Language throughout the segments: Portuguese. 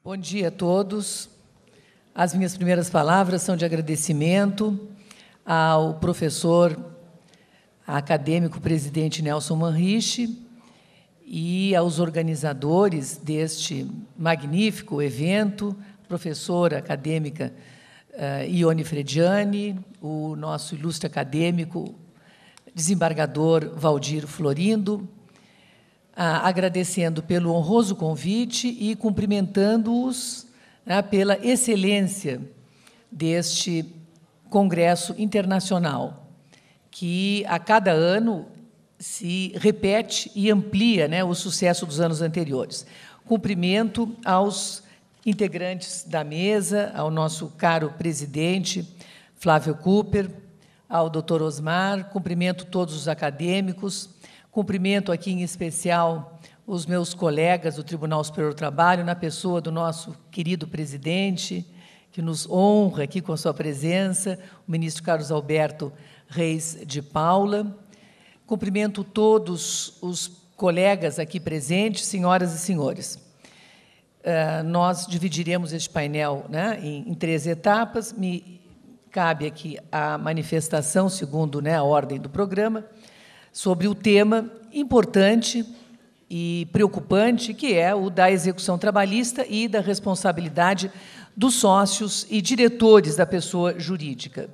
Bom dia a todos. As minhas primeiras palavras são de agradecimento ao professor acadêmico presidente Nelson Manriche e aos organizadores deste magnífico evento, professora acadêmica Ione Frediani, o nosso ilustre acadêmico, desembargador Valdir Florindo, agradecendo pelo honroso convite e cumprimentando-os pela excelência deste congresso internacional, que a cada ano se repete e amplia o sucesso dos anos anteriores. Cumprimento aos integrantes da mesa, ao nosso caro presidente Flávio Cooper, ao doutor Osmar, cumprimento todos os acadêmicos, cumprimento aqui em especial os meus colegas do Tribunal Superior do Trabalho, na pessoa do nosso querido presidente, que nos honra aqui com a sua presença, o ministro Carlos Alberto Reis de Paula. Cumprimento todos os colegas aqui presentes, senhoras e senhores. Nós dividiremos este painel em 3 etapas. Me cabe aqui a manifestação, segundo a ordem do programa, sobre o tema importante e preocupante, que é o da execução trabalhista e da responsabilidade dos sócios e diretores da pessoa jurídica.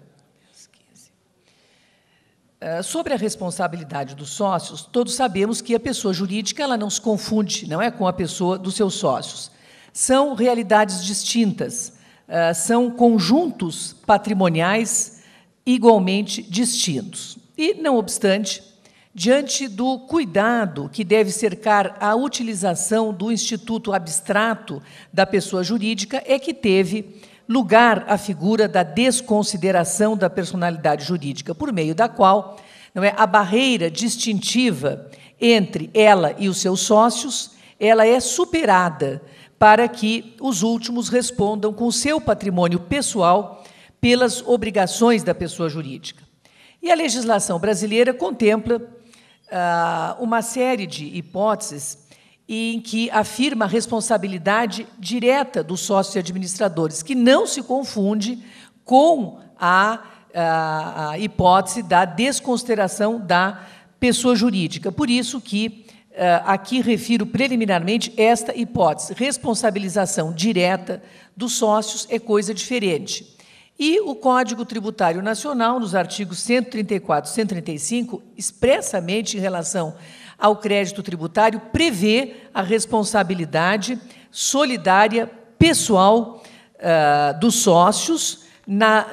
Sobre a responsabilidade dos sócios, todos sabemos que a pessoa jurídica ela não se confunde, não é, com a pessoa dos seus sócios. São realidades distintas, são conjuntos patrimoniais igualmente distintos. E, não obstante, diante do cuidado que deve cercar a utilização do instituto abstrato da pessoa jurídica, é que teve lugar a figura da desconsideração da personalidade jurídica, por meio da qual a barreira distintiva entre ela e os seus sócios ela é superada para que os últimos respondam com o seu patrimônio pessoal pelas obrigações da pessoa jurídica. E a legislação brasileira contempla uma série de hipóteses em que afirma a responsabilidade direta dos sócios e administradores, que não se confunde com a hipótese da desconsideração da pessoa jurídica. Por isso que aqui refiro preliminarmente esta hipótese. Responsabilização direta dos sócios é coisa diferente. E o Código Tributário Nacional, nos artigos 134 e 135, expressamente em relação ao crédito tributário, prevê a responsabilidade solidária pessoal dos sócios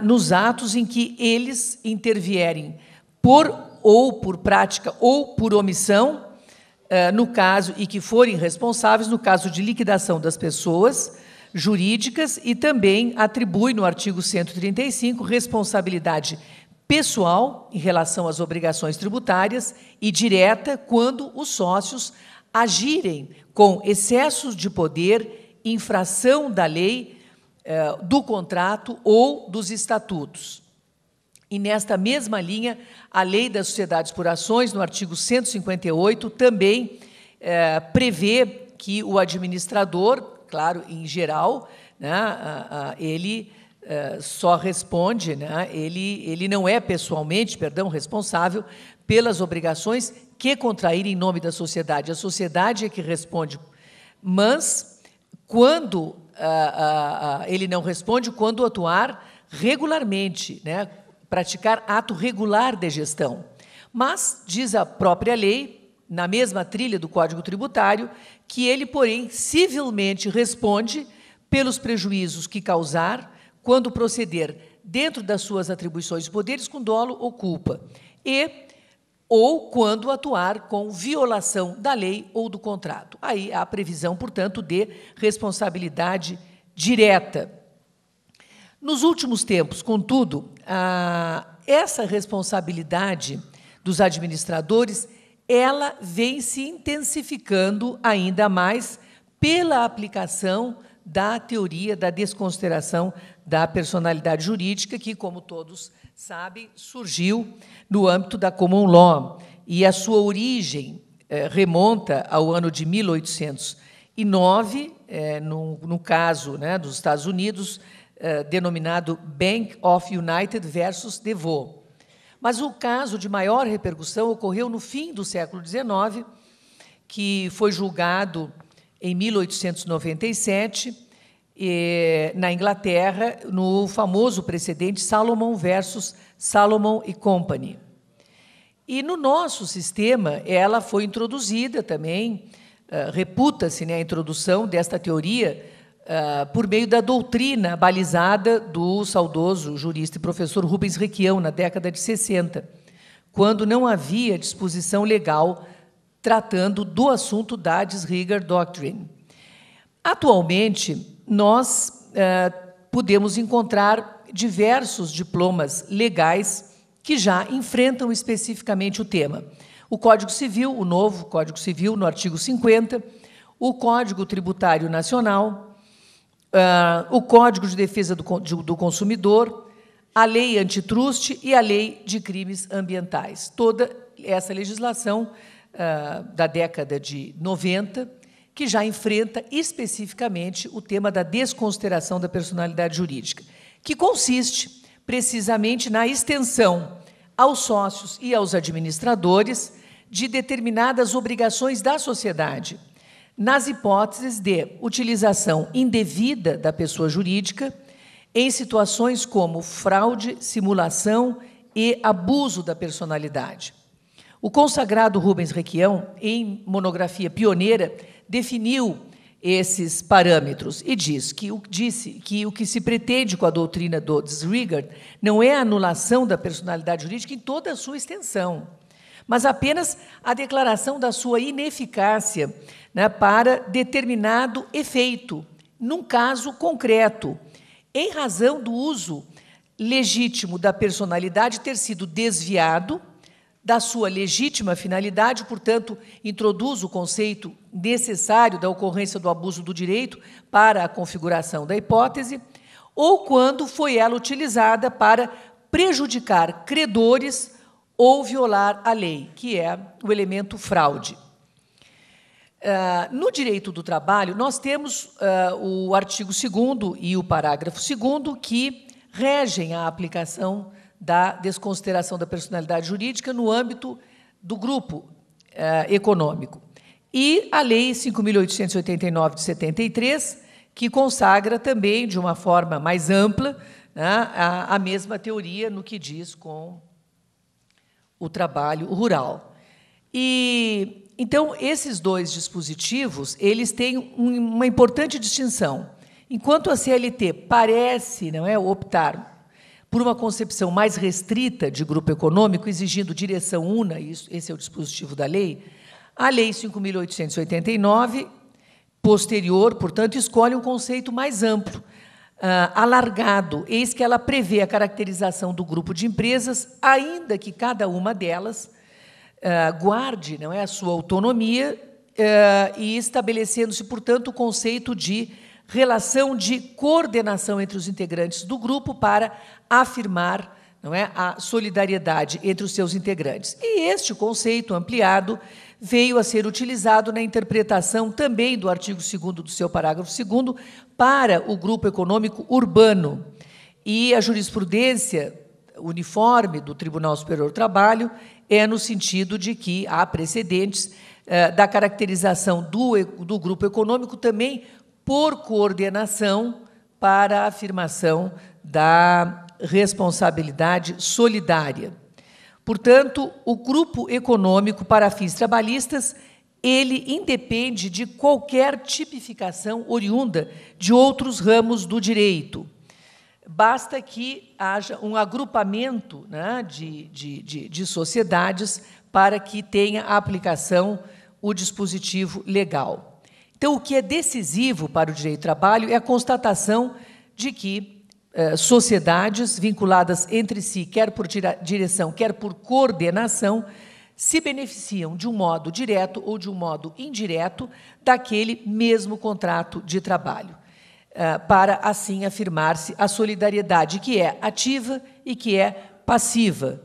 nos atos em que eles intervierem por prática ou por omissão, no caso, e que forem responsáveis no caso de liquidação das pessoas jurídicas, e também atribui, no artigo 135, responsabilidade pessoal em relação às obrigações tributárias e direta quando os sócios agirem com excessos de poder, infração da lei, do contrato ou dos estatutos. E, nesta mesma linha, a Lei das Sociedades por Ações, no artigo 158, também prevê que o administrador, claro, em geral, ele só responde, ele não é pessoalmente, responsável pelas obrigações que contraírem em nome da sociedade. A sociedade é que responde, mas quando ele não responde, quando atuar regularmente, praticar ato regular de gestão. Mas, diz a própria lei, na mesma trilha do Código Tributário, que ele, porém, civilmente responde pelos prejuízos que causar quando proceder dentro das suas atribuições e poderes com dolo ou culpa, ou quando atuar com violação da lei ou do contrato. Aí há a previsão, portanto, de responsabilidade direta. Nos últimos tempos, contudo, essa responsabilidade dos administradores ela vem se intensificando ainda mais pela aplicação da teoria da desconsideração da personalidade jurídica, que, como todos sabem, surgiu no âmbito da Common Law, e a sua origem remonta ao ano de 1809, no caso, né, dos Estados Unidos, denominado Bank of United versus DeVos. Mas o caso de maior repercussão ocorreu no fim do século XIX, que foi julgado em 1897, na Inglaterra, no famoso precedente Salomon versus Salomon e Company. E no nosso sistema, ela foi introduzida também, reputa-se, né, a introdução desta teoria por meio da doutrina balizada do saudoso jurista e professor Rubens Requião, na década de 60, quando não havia disposição legal tratando do assunto da Disregard Doctrine. Atualmente, nós podemos encontrar diversos diplomas legais que já enfrentam especificamente o tema. O Código Civil, o novo Código Civil, no artigo 50, o Código Tributário Nacional, o Código de Defesa do Consumidor, a Lei Antitruste e a Lei de Crimes Ambientais. Toda essa legislação da década de 90, que já enfrenta especificamente o tema da desconsideração da personalidade jurídica, que consiste precisamente na extensão aos sócios e aos administradores de determinadas obrigações da sociedade, nas hipóteses de utilização indevida da pessoa jurídica em situações como fraude, simulação e abuso da personalidade. O consagrado Rubens Requião, em monografia pioneira, definiu esses parâmetros e disse que o que se pretende com a doutrina do Disregard não é a anulação da personalidade jurídica em toda a sua extensão, mas apenas a declaração da sua ineficácia, né, para determinado efeito, num caso concreto, em razão do uso legítimo da personalidade ter sido desviado da sua legítima finalidade, portanto, introduz o conceito necessário da ocorrência do abuso do direito para a configuração da hipótese, ou quando foi ela utilizada para prejudicar credores ou violar a lei, que é o elemento fraude. No direito do trabalho, nós temos o artigo 2º e o parágrafo 2º, que regem a aplicação da desconsideração da personalidade jurídica no âmbito do grupo econômico. E a Lei 5.889, de 73, que consagra também, de uma forma mais ampla, né, a mesma teoria no que diz com o trabalho rural. E, então, esses dois dispositivos, eles têm uma importante distinção. Enquanto a CLT parece, não é, optar por uma concepção mais restrita de grupo econômico, exigindo direção una, esse é o dispositivo da lei, a Lei 5.889, posterior, portanto, escolhe um conceito mais amplo, alargado, eis que ela prevê a caracterização do grupo de empresas, ainda que cada uma delas guarde, não é, a sua autonomia, e estabelecendo-se, portanto, o conceito de relação de coordenação entre os integrantes do grupo para afirmar, não é, a solidariedade entre os seus integrantes. E este conceito ampliado veio a ser utilizado na interpretação também do artigo 2º do seu parágrafo 2º para o grupo econômico urbano. E a jurisprudência uniforme do Tribunal Superior do Trabalho é no sentido de que há precedentes da caracterização do grupo econômico também por coordenação para a afirmação da responsabilidade solidária. Portanto, o grupo econômico, para fins trabalhistas, ele independe de qualquer tipificação oriunda de outros ramos do direito. Basta que haja um agrupamento, né, de sociedades para que tenha a aplicação o dispositivo legal. Então, o que é decisivo para o direito do trabalho é a constatação de que sociedades vinculadas entre si, quer por direção, quer por coordenação, se beneficiam de um modo direto ou de um modo indireto daquele mesmo contrato de trabalho, para, assim, afirmar-se a solidariedade, que é ativa e que é passiva.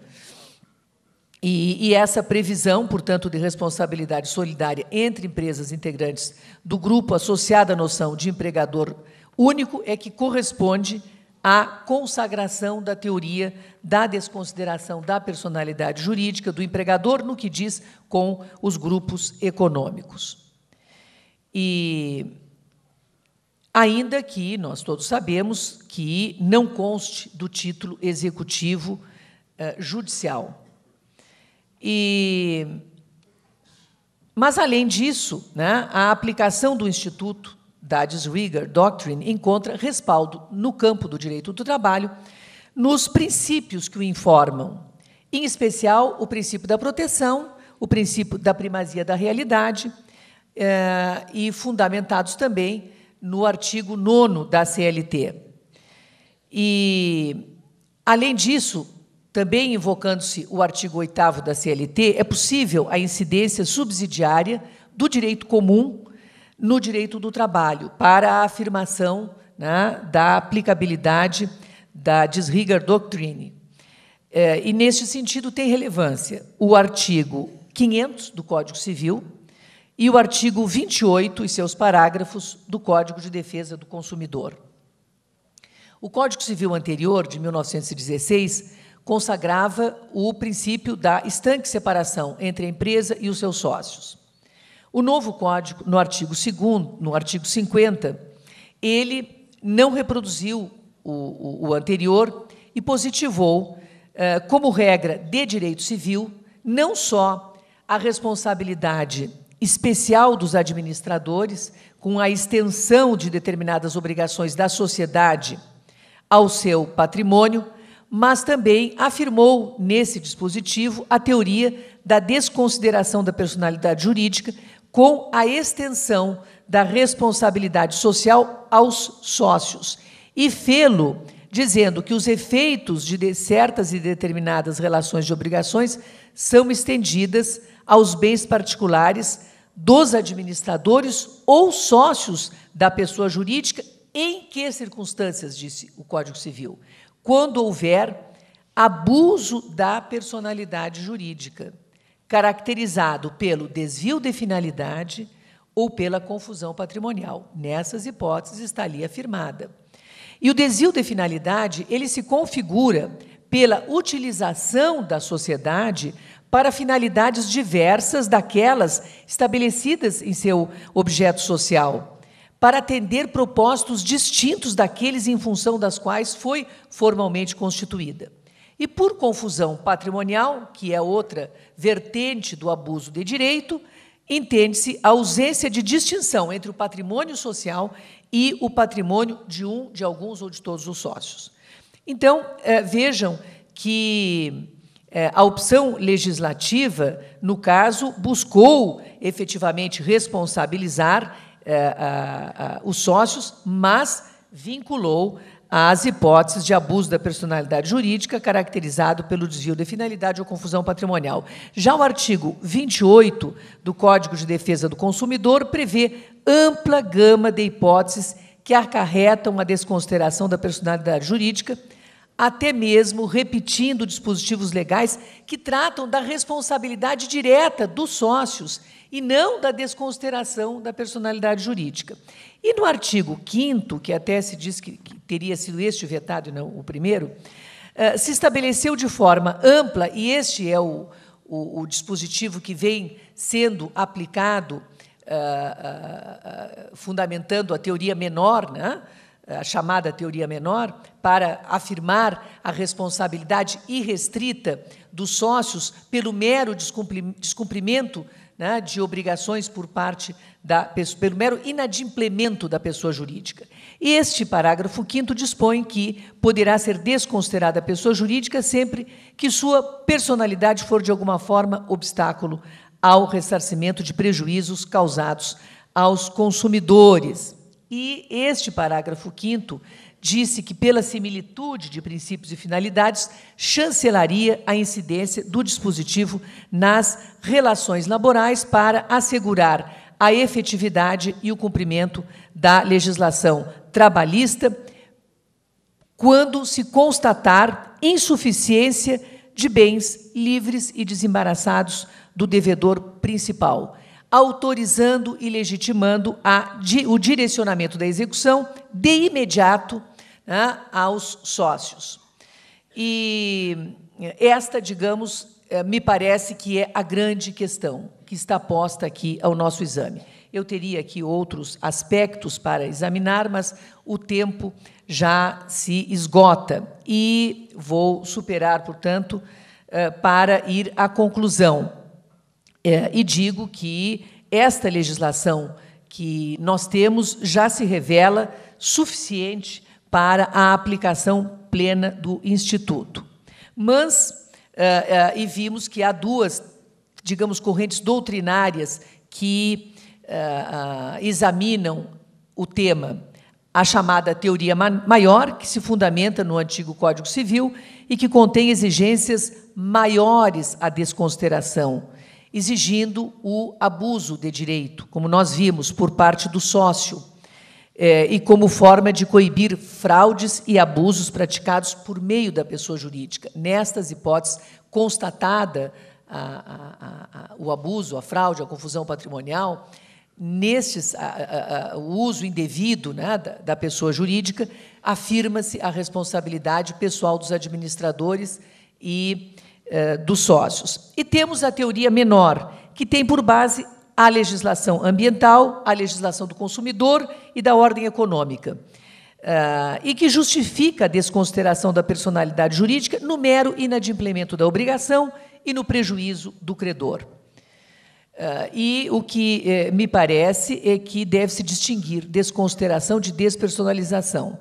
E essa previsão, portanto, de responsabilidade solidária entre empresas integrantes do grupo associada à noção de empregador único é que corresponde à consagração da teoria da desconsideração da personalidade jurídica do empregador no que diz com os grupos econômicos. E ainda que nós todos sabemos que não conste do título executivo judicial. Mas, além disso, né, a aplicação do Instituto da Disregard Doctrine encontra respaldo no campo do direito do trabalho, nos princípios que o informam, em especial o princípio da proteção, o princípio da primazia da realidade, e fundamentados também no artigo 9º da CLT. E, além disso, também invocando-se o artigo 8º da CLT, é possível a incidência subsidiária do direito comum no direito do trabalho, para a afirmação, né, da aplicabilidade da Disregard Doctrine. E, neste sentido, tem relevância o artigo 500 do Código Civil e o artigo 28 e seus parágrafos do Código de Defesa do Consumidor. O Código Civil anterior, de 1916, consagrava o princípio da estanque separação entre a empresa e os seus sócios. O novo Código, no artigo 2º, no artigo 50, ele não reproduziu o anterior e positivou, como regra de direito civil, não só a responsabilidade especial dos administradores, com a extensão de determinadas obrigações da sociedade ao seu patrimônio, mas também afirmou, nesse dispositivo, a teoria da desconsideração da personalidade jurídica com a extensão da responsabilidade social aos sócios, e fê-lo dizendo que os efeitos de certas e determinadas relações de obrigações são estendidas aos bens particulares dos administradores ou sócios da pessoa jurídica. Em que circunstâncias, disse o Código Civil? Quando houver abuso da personalidade jurídica, caracterizado pelo desvio de finalidade ou pela confusão patrimonial. Nessas hipóteses está ali afirmada. E o desvio de finalidade, ele se configura pela utilização da sociedade para finalidades diversas daquelas estabelecidas em seu objeto social, para atender propósitos distintos daqueles em função das quais foi formalmente constituída. E por confusão patrimonial, que é outra vertente do abuso de direito, entende-se a ausência de distinção entre o patrimônio social e o patrimônio de alguns ou de todos os sócios. Então, vejam que a opção legislativa, no caso, buscou efetivamente responsabilizar os sócios, mas vinculou as hipóteses de abuso da personalidade jurídica caracterizado pelo desvio de finalidade ou confusão patrimonial. Já o artigo 28 do Código de Defesa do Consumidor prevê ampla gama de hipóteses que acarretam a desconsideração da personalidade jurídica, até mesmo repetindo dispositivos legais que tratam da responsabilidade direta dos sócios e não da desconsideração da personalidade jurídica. E no artigo 5º, que até se diz que teria sido este vetado e não o primeiro, se estabeleceu de forma ampla, e este é o dispositivo que vem sendo aplicado, fundamentando a teoria menor, né? A chamada teoria menor, para afirmar a responsabilidade irrestrita dos sócios pelo mero descumprimento, né, de obrigações por parte da pessoa, pelo mero inadimplemento da pessoa jurídica. E este parágrafo 5º dispõe que poderá ser desconsiderada a pessoa jurídica sempre que sua personalidade for, de alguma forma, obstáculo ao ressarcimento de prejuízos causados aos consumidores. E este parágrafo 5º disse que, pela similitude de princípios e finalidades, chancelaria a incidência do dispositivo nas relações laborais para assegurar a efetividade e o cumprimento da legislação trabalhista quando se constatar insuficiência de bens livres e desembaraçados do devedor principal, autorizando e legitimando o direcionamento da execução de imediato, né, aos sócios. E esta, digamos, me parece que é a grande questão que está posta aqui ao nosso exame. Eu teria aqui outros aspectos para examinar, mas o tempo já se esgota e vou superar, portanto, para ir à conclusão. E digo que esta legislação que nós temos já se revela suficiente para a aplicação plena do Instituto. Mas, e vimos que há duas, digamos, correntes doutrinárias que examinam o tema, a chamada teoria maior, que se fundamenta no antigo Código Civil e que contém exigências maiores à desconsideração, exigindo o abuso de direito, como nós vimos, por parte do sócio, e como forma de coibir fraudes e abusos praticados por meio da pessoa jurídica. Nestas hipóteses, constatada o abuso, a fraude, a confusão patrimonial, o uso indevido, né, da pessoa jurídica, afirma-se a responsabilidade pessoal dos administradores e dos sócios. E temos a teoria menor, que tem por base a legislação ambiental, a legislação do consumidor e da ordem econômica, e que justifica a desconsideração da personalidade jurídica no mero inadimplemento da obrigação e no prejuízo do credor. E o que me parece é que deve-se distinguir desconsideração de despersonalização.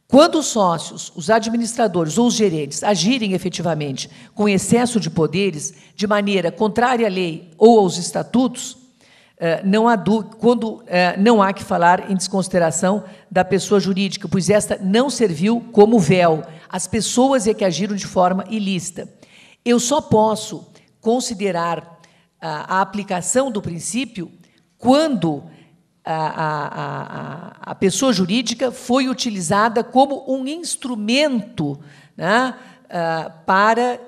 Quando os sócios, os administradores ou os gerentes agirem efetivamente com excesso de poderes, de maneira contrária à lei ou aos estatutos, não há que falar em desconsideração da pessoa jurídica, pois esta não serviu como véu. As pessoas é que agiram de forma ilícita. Eu só posso considerar a aplicação do princípio quando a pessoa jurídica foi utilizada como um instrumento, né, para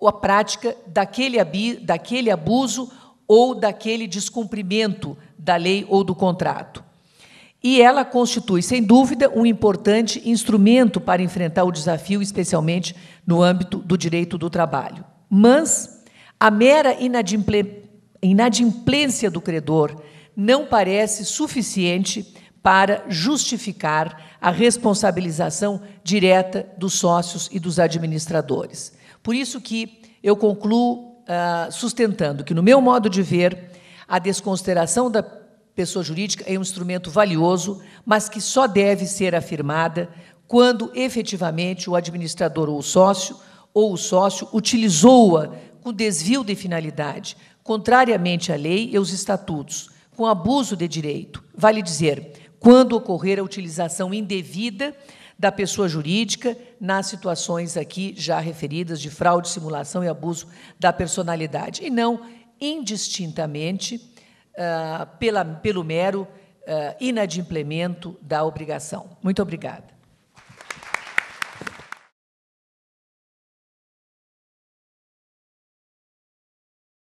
a prática daquele abuso ou daquele descumprimento da lei ou do contrato. E ela constitui, sem dúvida, um importante instrumento para enfrentar o desafio, especialmente no âmbito do direito do trabalho. Mas a mera inadimplência do credor não parece suficiente para justificar a responsabilização direta dos sócios e dos administradores. Por isso que eu concluo sustentando que, no meu modo de ver, a desconsideração da pessoa jurídica é um instrumento valioso, mas que só deve ser afirmada quando, efetivamente, o administrador ou o sócio utilizou-a com desvio de finalidade, contrariamente à lei e aos estatutos, com abuso de direito, vale dizer, quando ocorrer a utilização indevida da pessoa jurídica nas situações aqui já referidas de fraude, simulação e abuso da personalidade, e não indistintamente pelo mero inadimplemento da obrigação. Muito obrigada.